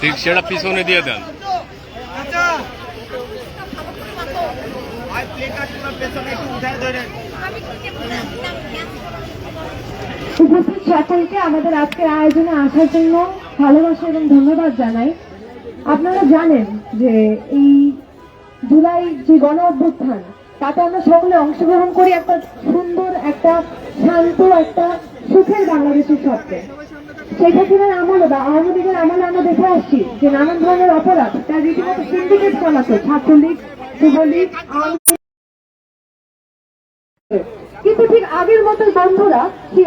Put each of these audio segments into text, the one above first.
ঠিক সেটা পিছনে দিয়ে দেন। উপস্থিত সকলকে আমাদের আজকের আয়োজনে আসার জন্য ভালোবাসা এবং ধন্যবাদ জানাই। আপনারা জানেন যে এই জুলাই যে গণ অভ্যুত্থান, তাতে আমরা সকলে অংশগ্রহণ করি একটা সুন্দর, একটা শান্ত, একটা সুখের বাংলাদেশের স্বপ্নে। শেখ হাসিনার আমলে বা আওয়ামী লীগের আমলে আমরা দেখে আসছি যে নানান ধরনের অপরাধ, তার রীতিমতো সিন্ডিকেট চালাতো ছাত্রলীগ, যুবলীগ, আওয়ামী লীগ। কিন্তু ঠিক আগের মতো বন্ধুরা সেই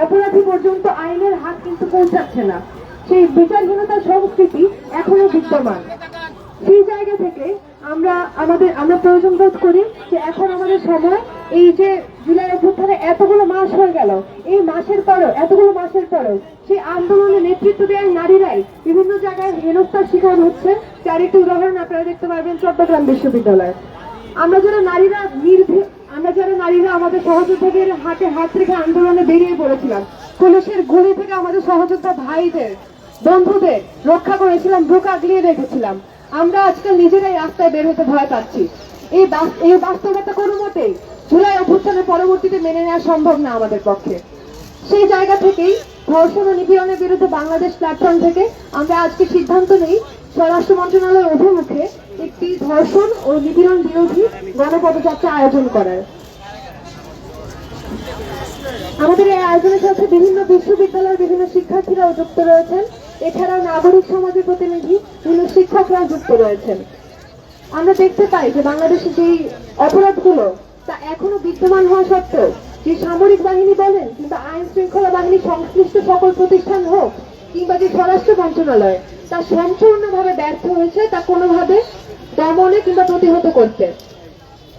অপরাধী পর্যন্ত আইনের হাত কিন্তু পৌঁছাচ্ছে না। সেই বিচারহীনতার সংস্কৃতি এখনো বিদ্যমান। সেই জায়গা থেকে আমরা প্রয়োজন বোধ করি যে এখন আমাদের সময়, এই যে জুলাই অভ্যুত্থানে এতগুলো মাস হয়ে গেল, এই এতগুলো মাসের পরও সেই আন্দোলনে নেতৃত্ব দেওয়ার নারীরাই বিভিন্ন জায়গায় হেনস্থার শিকার হচ্ছে। তার একটি উদাহরণ আপনারা দেখতে পারবেন চট্টগ্রাম বিশ্ববিদ্যালয়ে। আমরা যারা নারীরা আমাদের সহযোদ্ধাদের হাতে হাত রেখে আন্দোলনে বেরিয়ে পড়েছিলাম, পুলিশের গুলি থেকে আমাদের সহযোদ্ধা ভাইদের, বন্ধুদের রক্ষা করেছিলাম, বুক আগলিয়ে রেখেছিলাম, আমরা আজকাল নিজেরাই রাস্তায় বের হতে ভয় পাচ্ছি। এই বাস্তবতা কোনো মতেই জুলাই অভ্যুত্থানের পরবর্তীতে মেনে নেওয়া সম্ভব না আমাদের পক্ষে। সেই জায়গা থেকেই ধর্ষণ ও নিপীড়নের বিরুদ্ধে বাংলাদেশ প্ল্যাটফর্ম থেকে আমরা আজকে সিদ্ধান্ত নেই স্বরাষ্ট্র মন্ত্রণালয়ের অভিমুখে একটি ধর্ষণ ও নিপীড়ন বিরোধী গণপদযাত্রা আয়োজন করার। আমাদের এই আয়োজনের সাথে বিভিন্ন বিশ্ববিদ্যালয়ের বিভিন্ন শিক্ষার্থীরাও যুক্ত রয়েছেন, এছাড়াও নাগরিক সমাজের প্রতিনিধি, বিভিন্ন শিক্ষকরাও যুক্ত রয়েছেন। আমরা দেখতে পাই যে বাংলাদেশে যেই অপরাধগুলো তা এখনো বিদ্যমান হওয়া সত্ত্বেও যে সামরিক বাহিনী বলেন কিংবা আইন শৃঙ্খলা বাহিনী সংশ্লিষ্ট সকল প্রতিষ্ঠান হোক কিংবা যে স্বরাষ্ট্র মন্ত্রণালয়, তা সম্পূর্ণভাবে ব্যর্থ হয়েছে তা কোনোভাবে দমনে কিংবা প্রতিহত করতে।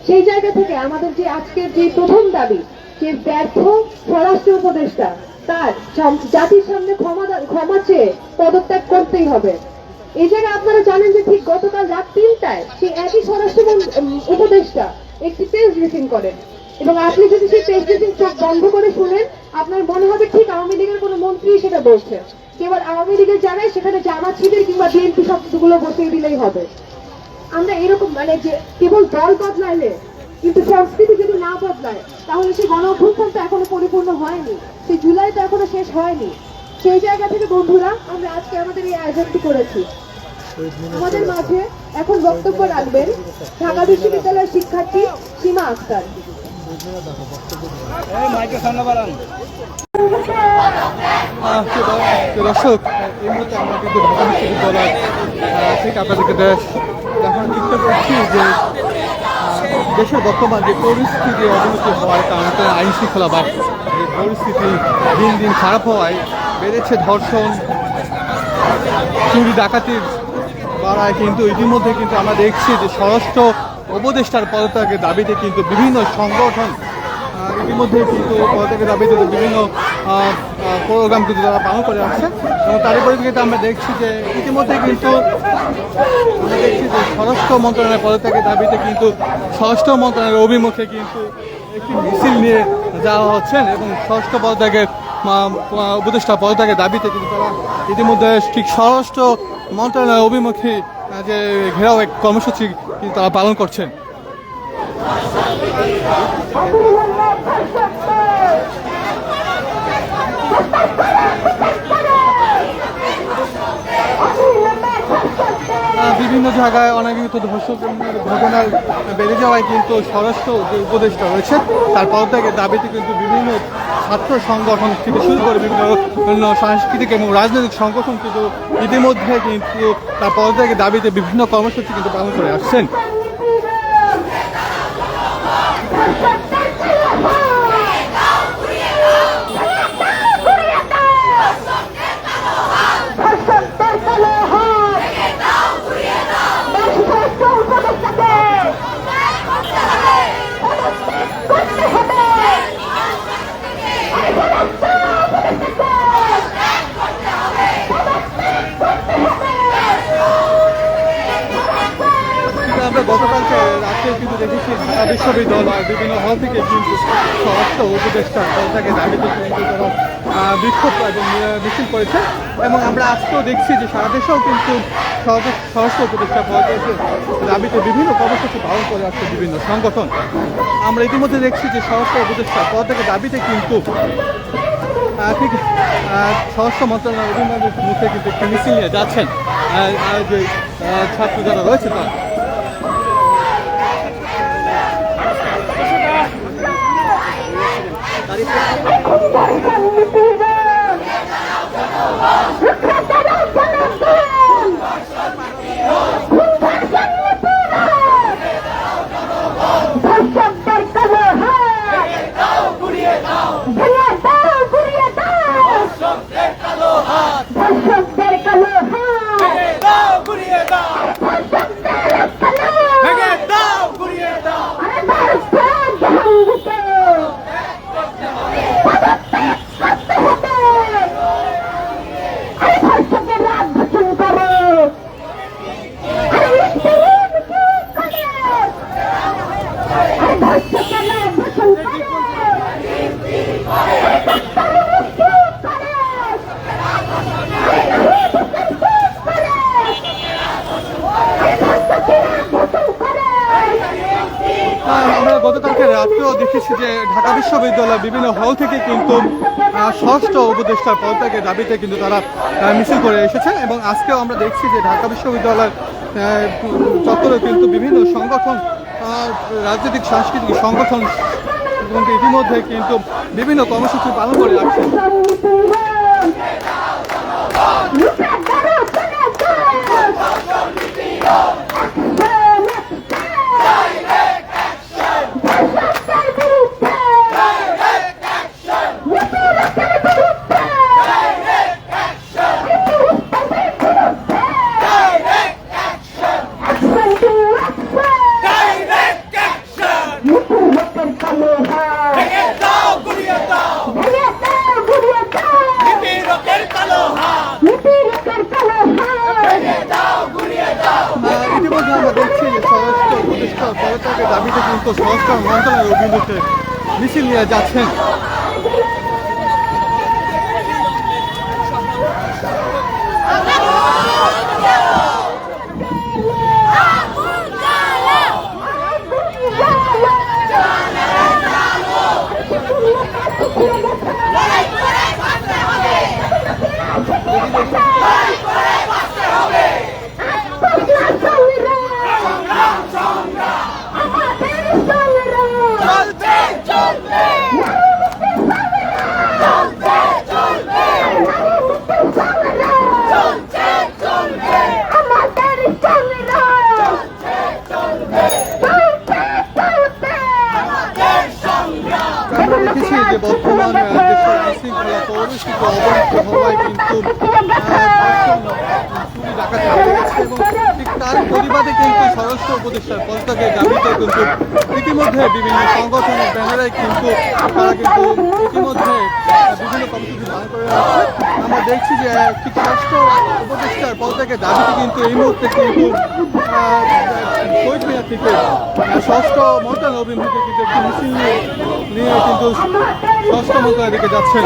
সেই জায়গা থেকে আমাদের যে আজকের যে প্রথম দাবি, যে ব্যর্থ স্বরাষ্ট্র উপদেষ্টা তার জাতির সামনে ক্ষমা চেয়ে পদত্যাগ করতেই হবে। এই জায়গায় আপনারা জানেন যে ঠিক গতকাল রাত 3টায় সেই একই স্বরাষ্ট্র উপদেষ্টা একটি প্রেস ব্রিফিং করেন, এবং আপনি যদি সেই প্রেস ব্রিফিং চোখ বন্ধ করে শুনেন, আপনার মনে হবে ঠিক আওয়ামী লীগের কোনো মন্ত্রী সেটা বলছে। কেবল আওয়ামী লীগের জায়গায় সেখানে জামাত শিবির কিংবা বিএনপি শব্দগুলো বসিয়ে দিলেই হবে। আমরা এরকম যে কেবল দল বদলাইলে কিন্তু সংস্কৃতি যদি না বদলায়, তাহলে সেই গণ অভ্যুত্থান তো এখনো পরিপূর্ণ হয়নি, সেই জুলাই তো এখনো শেষ হয়নি। সেই জায়গা থেকে বন্ধুরা আমরা আজকে আমাদের এই আয়োজনটি করেছি। আমাদের মাঝে এখন বক্তব্য রাখবেন ঢাকা বিশ্ববিদ্যালয়ের শিক্ষার্থী সীমা আক্তার। দর্শক, এই মুহূর্তে আমরা কিন্তু ঢাকা বিশ্ববিদ্যালয় থেকে আপনাদেরকে দেখানোর চেষ্টা করছি যে দেশের বর্তমান যে পরিস্থিতি অবনতি হওয়ার কারণে আইন শৃঙ্খলা বা যে পরিস্থিতি দিন দিন খারাপ হওয়ায় বেড়েছে ধর্ষণ, চুরি ডাকাতির বাড়ায়, কিন্তু ইতিমধ্যে কিন্তু আমরা দেখছি যে স্বরাষ্ট্র উপদেষ্টার পদত্যাগের দাবিতে কিন্তু বিভিন্ন সংগঠন ইতিমধ্যে কিন্তু পদত্যাগের দাবিতে বিভিন্ন প্রোগ্রাম কিন্তু তারা পালন করে আসছে, এবং তারই পরিপ্রেক্ষিতে আমরা দেখছি যে ইতিমধ্যে কিন্তু স্বরাষ্ট্র মন্ত্রণালয়ের পদত্যাগের দাবিতে কিন্তু স্বরাষ্ট্র মন্ত্রণালয়ের অভিমুখে কিন্তু একটি মিছিল নিয়ে যাওয়া হচ্ছেন, এবং স্বরাষ্ট্র পদত্যাগের উপদেষ্টা পদত্যাগের দাবিতে কিন্তু তারা ইতিমধ্যে ঠিক স্বরাষ্ট্র মন্ত্রণালয়ের অভিমুখী যে ঘেরাও এক কর্মসূচি কিন্তু তারা পালন করছেন। বিভিন্ন জায়গায় অনেক কিন্তু ধর্ষণের ঘটনা বেড়ে যাওয়ায় কিন্তু স্বরাষ্ট্র যে উপদেষ্টা রয়েছে তার পদত্যাগের দাবিতে কিন্তু বিভিন্ন ছাত্র সংগঠন থেকে শুরু করে বিভিন্ন সাংস্কৃতিক এবং রাজনৈতিক সংগঠন কিন্তু ইতিমধ্যে কিন্তু তার পদত্যাগের দাবিতে বিভিন্ন কর্মসূচি কিন্তু পালন করে আসছেন। গতকালকে রাত্রে কিন্তু দেখেছি ঢাকা বিশ্ববিদ্যালয় বিভিন্ন হল থেকে কিন্তু স্বরাষ্ট্র উপদেষ্টা দলটাকে দাবিতে কিন্তু তারা বিক্ষোভ এবং মিছিল করেছে এবং আমরা আজকেও দেখছি যে সারা দেশেও কিন্তু স্বরাষ্ট্র উপদেষ্টা পদটাকে দাবিতে বিভিন্ন কর্মসূচি পালন করে আসছে বিভিন্ন সংগঠন। আমরা ইতিমধ্যে দেখছি যে স্বরাষ্ট্র উপদেষ্টা পদটাকে দাবিতে কিন্তু ঠিক স্বরাষ্ট্র মন্ত্রণালয়ের অভিভাবকের মুখে কিন্তু একটি মিছিল নিয়ে যাচ্ছেন যে ছাত্র যারা রয়েছে তারা। গতকালকে রাত্রেও দেখেছি যে ঢাকা বিশ্ববিদ্যালয়ের বিভিন্ন হল থেকে কিন্তু ষষ্ঠ উপদেষ্টার পদত্যাগের দাবিতে কিন্তু তারা মিছিল করে এসেছেন এবং আজকেও আমরা দেখছি যে ঢাকা বিশ্ববিদ্যালয়ের চত্বরে কিন্তু বিভিন্ন সংগঠন রাজনৈতিক সাংস্কৃতিক সংগঠন কিন্তু ইতিমধ্যে কিন্তু বিভিন্ন কর্মসূচি পালন করে আসছে। ইতিমধ্যে আমরা দেখছি যে স্বরাষ্ট্র উপদেষ্টা পদত্যাগের দাবিতে কিন্তু স্বরাষ্ট্র মন্ত্রণালয়ের অভিমুখে মিছিল নিয়ে যাচ্ছেন। দেখেছি যে বর্তমান দেশের আইনশৃঙ্খলা পরিস্থিতি অবনতি হওয়ায় কিন্তু ডাকাতি বেড়ে গেছে এবং ঠিক তার প্রতিবাদে কিন্তু স্বরাষ্ট্র উপদেষ্টার পদত্যাগের দাবিতে কিন্তু ইতিমধ্যে বিভিন্ন সংগঠনের ব্যানারে কিন্তু তারা কিন্তু ইতিমধ্যে বিভিন্ন কর্মসূচি পালন করে আসছে। আমরা দেখছি যে ঠিক স্বরাষ্ট্র উপদেষ্টার পদত্যাগের দাবিতে কিন্তু এই মুহূর্তে কিন্তু শহীদ মিনার থেকে স্বরাষ্ট্র মন্ত্রণালয়ের অভিমুখে কিন্তু একটি মিছিল নিয়ে কিন্তু স্বরাষ্ট্র মন্ত্রণালয়ের দিকে যাচ্ছেন।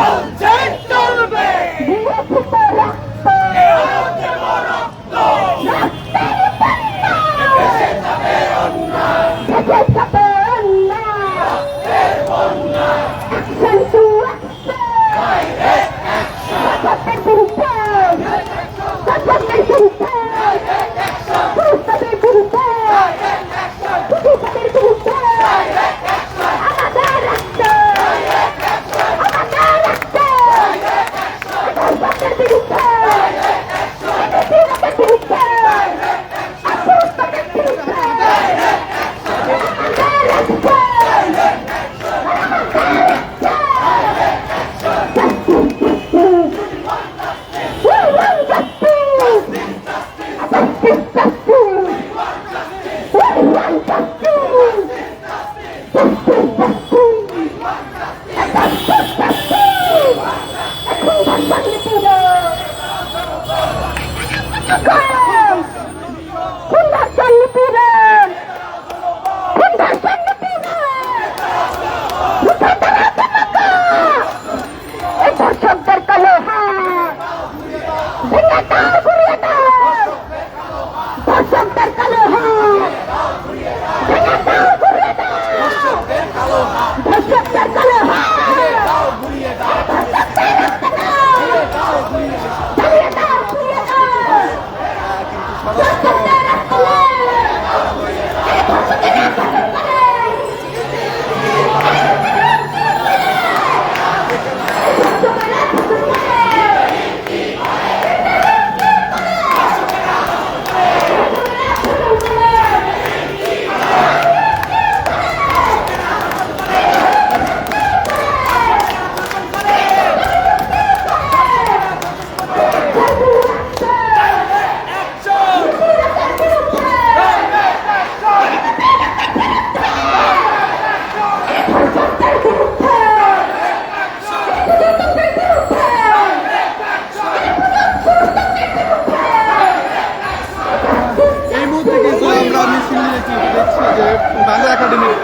এই মুহূর্তে কিন্তু আমরা মিছিল নিয়ে দেখছি যে বাংলা একাডেমির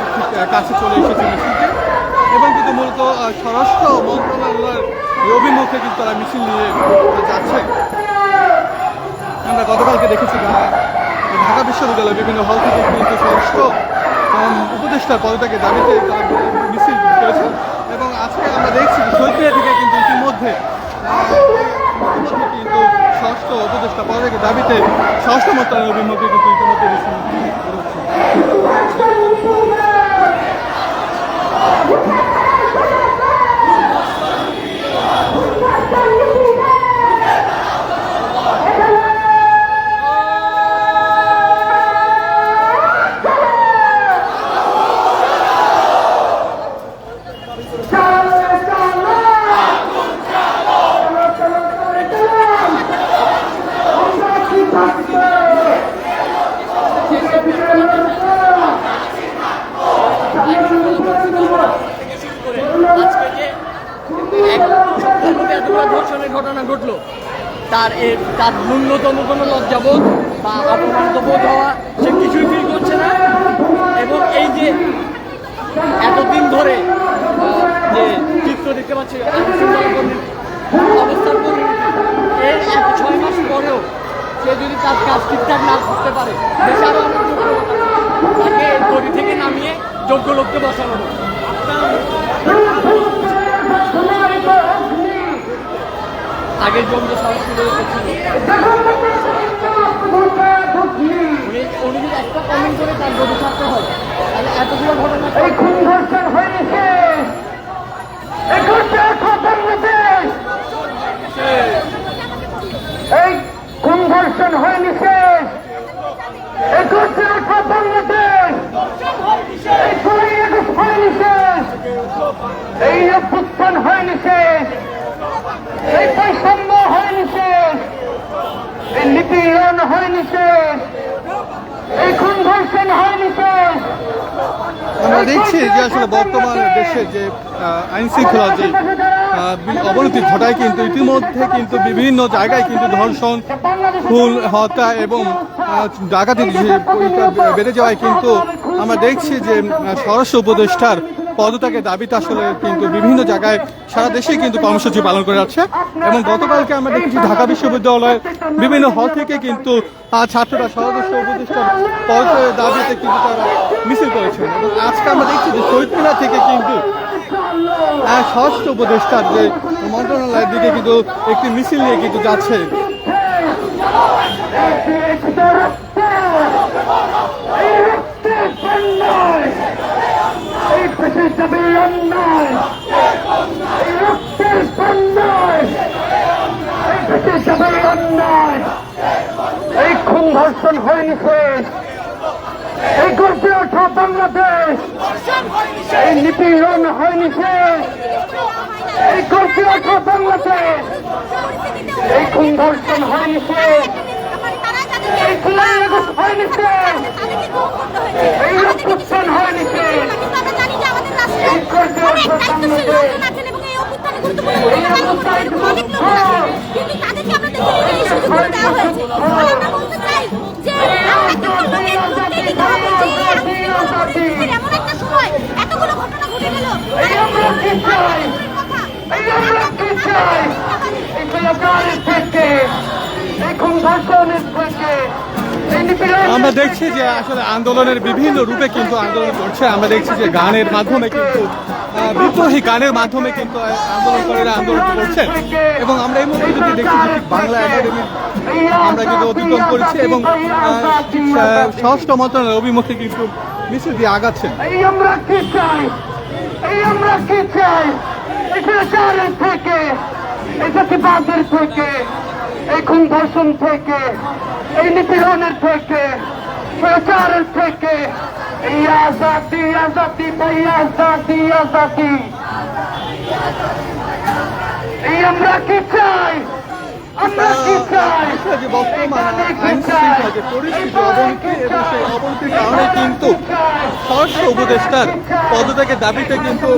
কাছে চলে এসেছে মিছিলটি এবং কিন্তু মূলত স্বরাষ্ট্র মন্ত্রণালয়ের অভিমুখে কিন্তু তারা মিছিল নিয়ে যাচ্ছে। আমরা গতকালকে দেখেছি ঢাকা বিশ্ববিদ্যালয়ের বিভিন্ন হল থেকে কিন্তু স্বরাষ্ট্র উপদেষ্টার পদত্যাগের দাবিতে তারা মিছিল করেছে এবং আজকে আমরা দেখছি যে শহীদ মিনার থেকে কিন্তু ইতিমধ্যে কিন্তু স্বরাষ্ট্র উপদেষ্টা পদত্যাগের দাবিতে স্বরাষ্ট্র মন্ত্রণালয়ের অভিমুখে কিন্তু ইতিমধ্যে মিছিল ধর্ষণের ঘটনা ঘটলো তার ন্যূনতম কোনো লজ্জাবোধ বা অপমানিত বোধ হওয়া সে কিছুই ফিল করছে না এবং এই যে এতদিন ধরে যে চিত্র দেখতে পাচ্ছি অবস্থান করে এর 6 মাস পরেও সে যদি তার কাজ ঠিকঠাক না করতে পারে দেশে আরও অনেক যোগ্য লোক আছে তাকে গড়ি থেকে নামিয়ে যোগ্য লোককে বসানো হবে। আগের জন্য সরাসরি উনি যদি একটা কমেন্ট করে তার গড়ি থাকতে হয় তাহলে এতগুলো ঘটনা এই সংঘর্ষণ হয়নি শেষ, 21 বাংলাদেশ হয়নি শেষ, এই অভ্যুত্থান হয়নি শেষ, এই বৈষম্য হয়নি শেষ, এই নিপীড়ন হয়নি শেষ, এই সংঘর্ষণ হয়নি শেষ। আমরা দেখছি যে আসলে বর্তমান দেশে যে আইন শৃঙ্খলা যে অবনতি ঘটায় কিন্তু ইতিমধ্যে কিন্তু বিভিন্ন জায়গায় কিন্তু ধর্ষণ, খুন, হত্যা এবং ডাকাতি বেড়ে যাওয়ায় কিন্তু আমরা দেখছি যে স্বরাষ্ট্র উপদেষ্টার পদত্যাগের দাবিতে আসলে কিন্তু বিভিন্ন জায়গায় সারা দেশে কিন্তু কর্মসূচি পালন করে যাচ্ছে এবং গতকালকে আমরা দেখেছি ঢাকা বিশ্ববিদ্যালয়ের বিভিন্ন হল থেকে কিন্তু ছাত্ররা স্বরাষ্ট্র উপদেষ্টার পদত্যাগের দাবিতে কিন্তু তারা মিছিল করেছেন এবং আজকে আমরা দেখছি যে শহীদ মিনার থেকে কিন্তু স্বরাষ্ট্র উপদেষ্টার যে মন্ত্রণালয়ের দিকে কিন্তু একটি মিছিল নিয়ে কিন্তু যাচ্ছে। এই সংঘর্ষণ হয়নি শেষ, এই গর্জে ওঠা বাংলাদেশ, এই নিপীড়ন হয়নি শেষ, এই গর্জে ওঠা বাংলাদেশ, এই সংঘর্ষণ হয়নি শেষ, এই জুলাই আগস্ট হয়নি শেষ, এই অভ্যুত্থান হয়নি শেষ, এই গর্জে ওঠা বাংলাদেশ। এই সংঘর্ষণের থেকে এই আমরা দেখছি যে আসলে আন্দোলনের বিভিন্ন রূপে কিন্তু আন্দোলন করছে। আমরা দেখছি যে গানের মাধ্যমে কিন্তু বিদ্রোহী গানের মাধ্যমে কিন্তু আন্দোলনকারীরা আন্দোলন করছেন এবং আমরা এই মুহূর্তে যদি দেখছি যে ঠিক বাংলা একাডেমি আমরা কিন্তু অতিক্রম করেছি এবং স্বরাষ্ট্র মন্ত্রণালয়ের অভিমুখে কিন্তু মিছিল দিয়ে আগাচ্ছেন। এই আমরা কি চাই, এই আমরা কি চাই, এই সরকারের থেকে, এই জাতিবাদের থেকে, এই খুন ধর্ষণ থেকে, এই নিপীড়নের থেকে, সরকারের থেকে, এই আজাদি আজাদি ভাই আজাদি আজাদি। এই আমরা কি চাই, আমরা কি চাই, যে বর্তমান আইন শৃঙ্খলা যে পরিস্থিতি অবনতি এবং সেই অবনতির কারণে কিন্তু স্বরাষ্ট্র উপদেষ্টার পদত্যাগের দাবিতে কিন্তু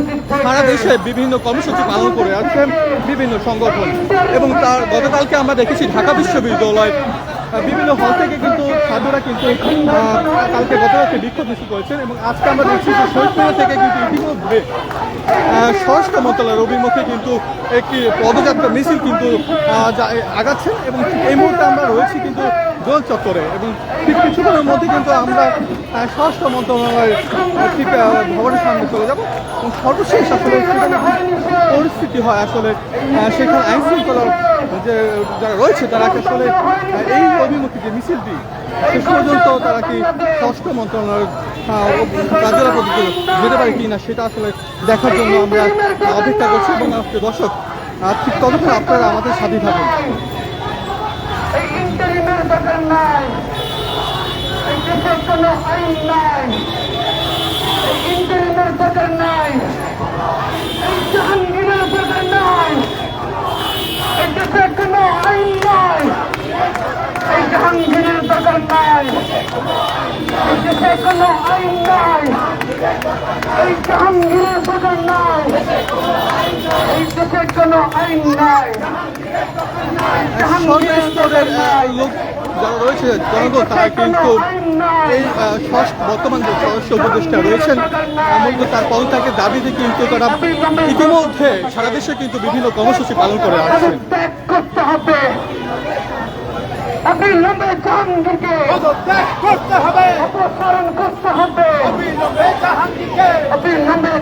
সারা দেশে বিভিন্ন কর্মসূচি পালন করে আছেন বিভিন্ন সংগঠন এবং তার গতকালকে আমরা দেখেছি ঢাকা বিশ্ববিদ্যালয় বিভিন্ন হল থেকে কিন্তু ছাত্ররা কিন্তু কালকে গতকালকে বিক্ষোভ মিছিল করেছেন এবং আজকে আমরা দেখছি যে শহীদপুর থেকে কিন্তু ইতিমধ্যে স্বরাষ্ট্র মন্ত্রণালয়ের অভিমুখে কিন্তু একটি পদযাত্রা মিছিল কিন্তু আগাচ্ছেন এবং এই মুহূর্তে আমরা রয়েছি কিন্তু গোল চত্বরে এবং ঠিক কিছুক্ষণের মধ্যে কিন্তু আমরা স্বরাষ্ট্র মন্ত্রণালয়ের ঠিক ভবনের সামনে চলে যাব এবং সর্বশেষ আসলে সেখানে পরিস্থিতি হয় আসলে সেখানে আইন শৃঙ্খলার যে যারা রয়েছে তারা আসলে এই অভিমুখী যে মিছিলটি শেষ পর্যন্ত তারা কি স্বরাষ্ট্র মন্ত্রণালয়ের কার্যালয় পর্যন্ত যেতে পারে কি না সেটা আসলে দেখার জন্য আমরা অপেক্ষা করছি এবং দর্শক ঠিক ততক্ষণ আপনারা আমাদের সাথে থাকুন। এই ইন্টারিমের দরকার নাই, এই দেশের কোনো আইন নাই, এই ইন্টারিমের দরকার নাই, এই জাহাঙ্গীরের দরকার নাই, এই দেশের কোনো আইন নাই, এই জাহাঙ্গীরের দরকার নাই, এই দেশের কোনো আইন নাই, এই জাহাঙ্গীরের দরকার নাই, এই দেশের কোনো আইন নাই। সর্বস্তরের লোক যারা রয়েছে জনগণ তারা কিন্তু এই বর্তমান যে স্বরাষ্ট্র উপদেষ্টা রয়েছেন মূলত তার পদত্যাগের দাবিতে কিন্তু তারা ইতিমধ্যে সারা দেশে কিন্তু বিভিন্ন কর্মসূচি পালন করে আসছেন। ত্যাগ করতে হবে, অবিলম্বে জাহাঙ্গীরকে ত্যাগ করতে হবে, অপসারণ করতে হবে, অবিলম্বে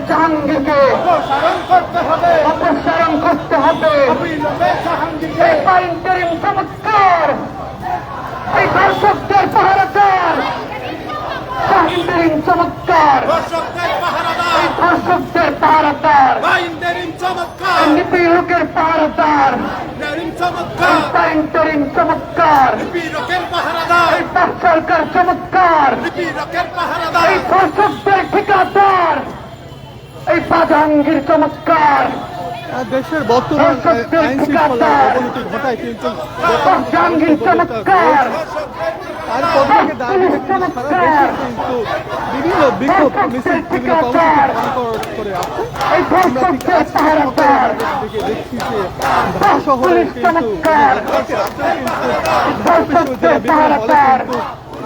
জাহাঙ্গীরকে অপসারণ করতে হবে, অপসারণ করতে হবে, এই ইন্টারিম চমৎকার, এই দর্শকদের পাহারাদার, ইন্টারিম চমৎকার, এই দর্শকদের পাহারাদার, নিপীড়কের পাহারাদার, ইন্টারিম চমৎকার, এই সরকার চমৎকার, এই দর্শকদের ঠিকাদার, এই জাহাঙ্গীর চমৎকার, দেশের বর্তমান আইন শৃঙ্খলার অবনতি ঘটায় কিন্তু জাহাঙ্গীর চমৎকার, তার পদত্যাগের দাবিতে কিন্তু সারা দেশে কিন্তু বিভিন্ন বিক্ষোভ মিছিল বিভিন্ন কর্মসূচি পালন করে আসছে। এই দর্শকদের পাহারাদার, দেখছি যে ঢাকা শহরে কিন্তু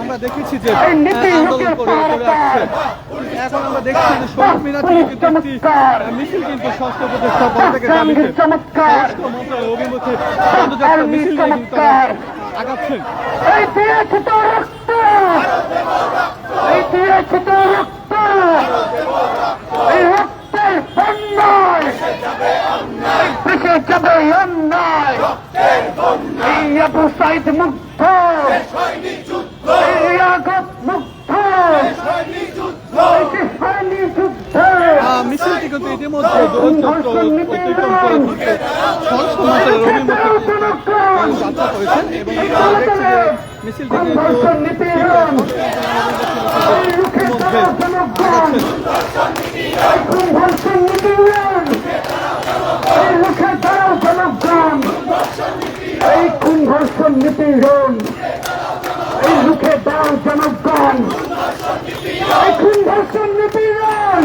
আমরা দেখেছি যে আন্দোলন করে আসছে। এখন আমরা দেখছি যে শহীদ মিনার থেকে কিন্তু একটি মিছিল কিন্তু স্বরাষ্ট্র উপদেষ্টা পদত্যাগের দাবিতে স্বরাষ্ট্র মন্ত্রণালয়ের অভিমুখে পদযাত্রা মিছিল নিয়ে কিন্তু আগাচ্ছেন। এই দিয়েছে তো রক্ত, এই দিয়েছে তো রক্ত, এই রক্তের বন্যায় দেশে যাবে অন্যায়, এই আবু সাইদ মুগ্ধ, এই আগত মুগ্ধ, মিছিলটি কিন্তু ইতিমধ্যে দোলচত্বর অতিক্রম করে স্বরাষ্ট্র মন্ত্রণালয়ের অভিমুখে যাত্রা করেছেন এবং দেখছি যে মিছিলটি এই খুন ধর্ষণ নিপীড়ন, এই রুখে দাও জনগণ, এই খুন ধর্ষণ নিপীড়ন,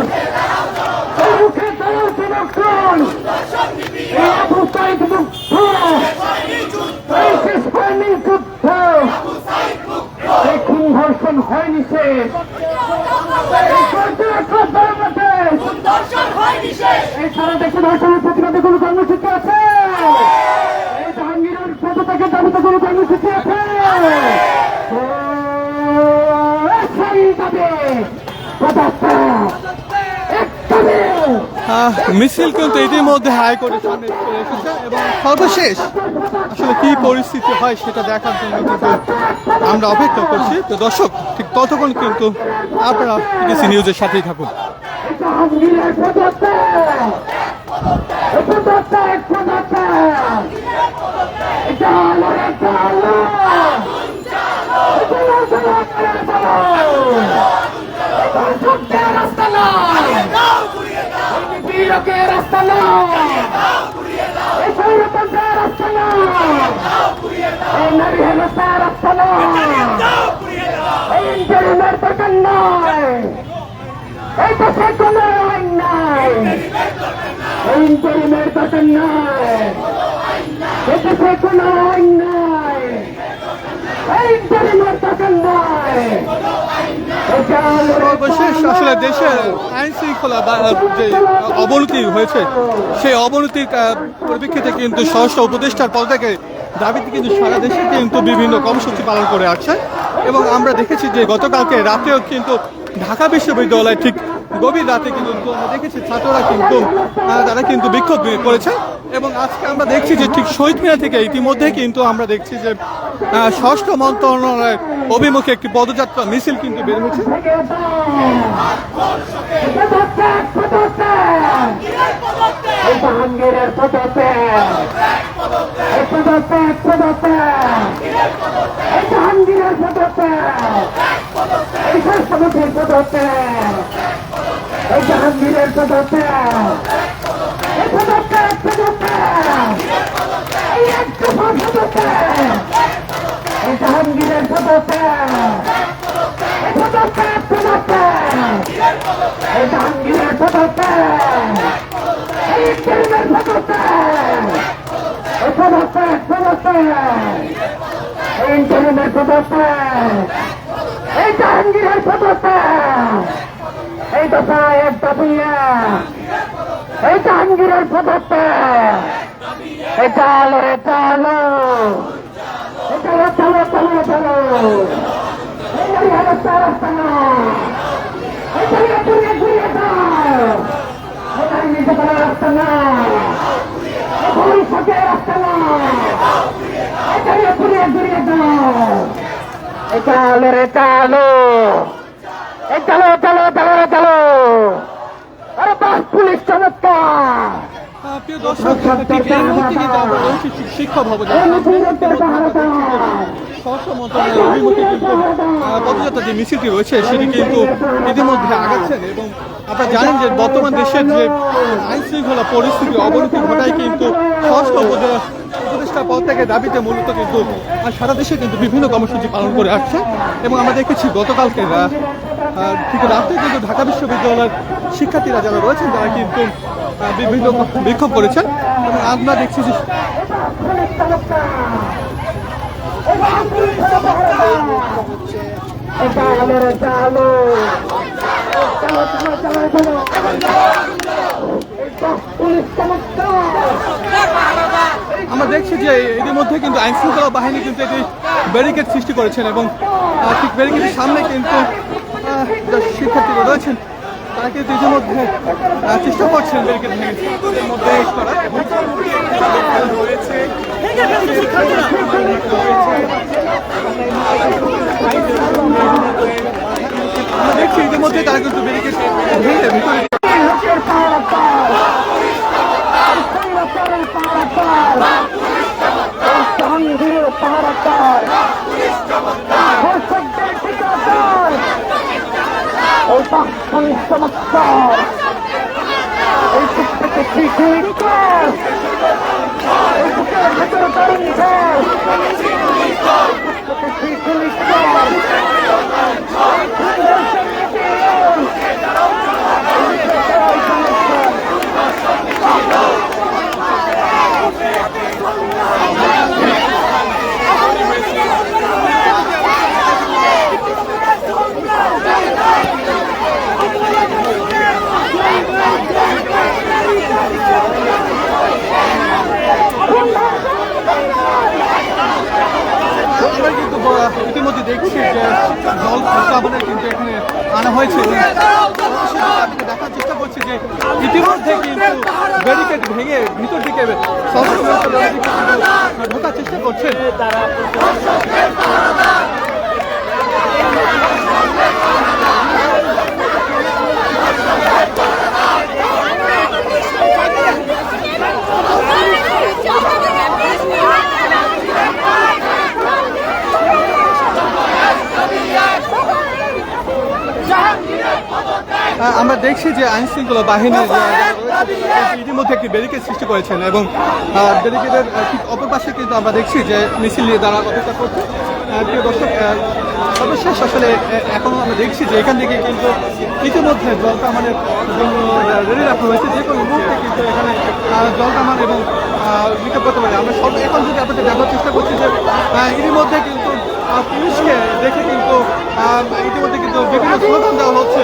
এই রুখে দাও জনগণ, এই আবু সাইদ মুগ্ধ, এই শেষ হয়নি যুদ্ধ, এই খুন ধর্ষণ হয়নি শেষ, এই বাংলাদেশ, এই সারা দেশে ধর্ষণের প্রতিবাদে কোনো কর্মসূচি আছে, এই জাহাঙ্গীরের পদত্যাগের দাবিতে কোনো কর্মসূচি আছে। মিছিল কিন্তু ইতিমধ্যে হাইকোর্টের সামনে চলে এসেছে এবং সর্বশেষ আসলে কি পরিস্থিতি হয় সেটা দেখার জন্য কিন্তু আমরা অপেক্ষা করছি। তো দর্শক ঠিক ততক্ষণ কিন্তু আপনারা বিটিসি নিউজের সাথেই থাকুন। সর্বশেষ আসলে দেশের আইন শৃঙ্খলা বা যে অবনতি হয়েছে সেই অবনতির পরিপ্রেক্ষিতে কিন্তু স্বরাষ্ট্র উপদেষ্টার পদ থেকে দাবিতে কিন্তু সারা দেশে কিন্তু বিভিন্ন কর্মসূচি পালন করে আসছে এবং আমরা দেখেছি যে গতকালকে রাতেও কিন্তু ঢাকা বিশ্ববিদ্যালয় ঠিক গভীর রাতে কিন্তু আমরা দেখেছি ছাত্ররা কিন্তু তারা কিন্তু বিক্ষোভ করেছে এবং আজকে আমরা দেখছি যে ঠিক শহীদ মিনার থেকে ইতিমধ্যে কিন্তু আমরা দেখছি যে স্বরাষ্ট্র মন্ত্রণালয়ের অভিমুখে একটি পদযাত্রা মিছিল কিন্তু বের হয়েছে। পুলিশ চমৎকার প্রিয় দর্শক ঠিক এই মুহূর্তে কিন্তু আমরা রয়েছি শিক্ষা ভবনে স্বরাষ্ট্র মন্ত্রণালয়ের অভিমুখে কিন্তু পদযাত্রা যে মিছিলটি রয়েছে সেটি কিন্তু ইতিমধ্যে আগাচ্ছেন এবং আপনারা জানেন যে বর্তমান দেশের যে আইন শৃঙ্খলা পরিস্থিতি অবনতি ঘটায় কিন্তু স্বরাষ্ট্র উপদেষ্টা পদ থেকে দাবিতে মূলত কিন্তু সারা দেশে কিন্তু বিভিন্ন কর্মসূচি পালন করে আসছে এবং আমরা দেখেছি গতকালকে ঠিক রাতে কিন্তু ঢাকা বিশ্ববিদ্যালয়ের শিক্ষার্থীরা যারা রয়েছেন তারা কিন্তু বিভিন্ন বিক্ষোভ করেছেন এবং আমরা দেখছি যে আমরা দেখছি যে এর মধ্যে কিন্তু আইন শৃঙ্খলা বাহিনী কিন্তু এটি ব্যারিকেড সৃষ্টি করেছেন এবং ঠিক ব্যারিকেডের সামনে কিন্তু শিক্ষার্থীরা রয়েছেন তারা কিন্তু ইতিমধ্যে চেষ্টা করছেন ব্যারিকেড ভেঙে মধ্যে আমরা দেখছি ইতিমধ্যে তারা কিন্তু ব্যারিকেড ভেঙে ভিতরে ইতিমধ্যে দেখছি যে জল কামানের কিন্তু এখানে আনা হয়েছে। আমি দেখার চেষ্টা করছি যে ইতিমধ্যে কিন্তু ব্যারিকেড ভেঙে ভিতর দিকে ঢোকার চেষ্টা করছেন। আমরা দেখছি যে আইন শৃঙ্খলা বাহিনী ইতিমধ্যে একটি ব্যারিকেড সৃষ্টি করেছেন এবং ব্যারিকেডের ঠিক অপর পাশে কিন্তু আমরা দেখছি যে মিছিল নিয়ে তারা অপেক্ষা করছে। প্রিয় দর্শক, সর্বশেষ আসলে এখনো আমরা দেখছি যে এখান থেকে কিন্তু ইতিমধ্যে জল কামানের জন্য রেডি রাখা হয়েছে। যে কোনো মুহূর্তে কিন্তু এখানে জল কামান এবং বিক্ষোভ করতে পারে। আমরা এখন যদি আপনাদের দেখার চেষ্টা করছি যে ইতিমধ্যে কিন্তু পুলিশকে দেখে কিন্তু ইতিমধ্যে কিন্তু বিভিন্ন স্লোগান দেওয়া হচ্ছে।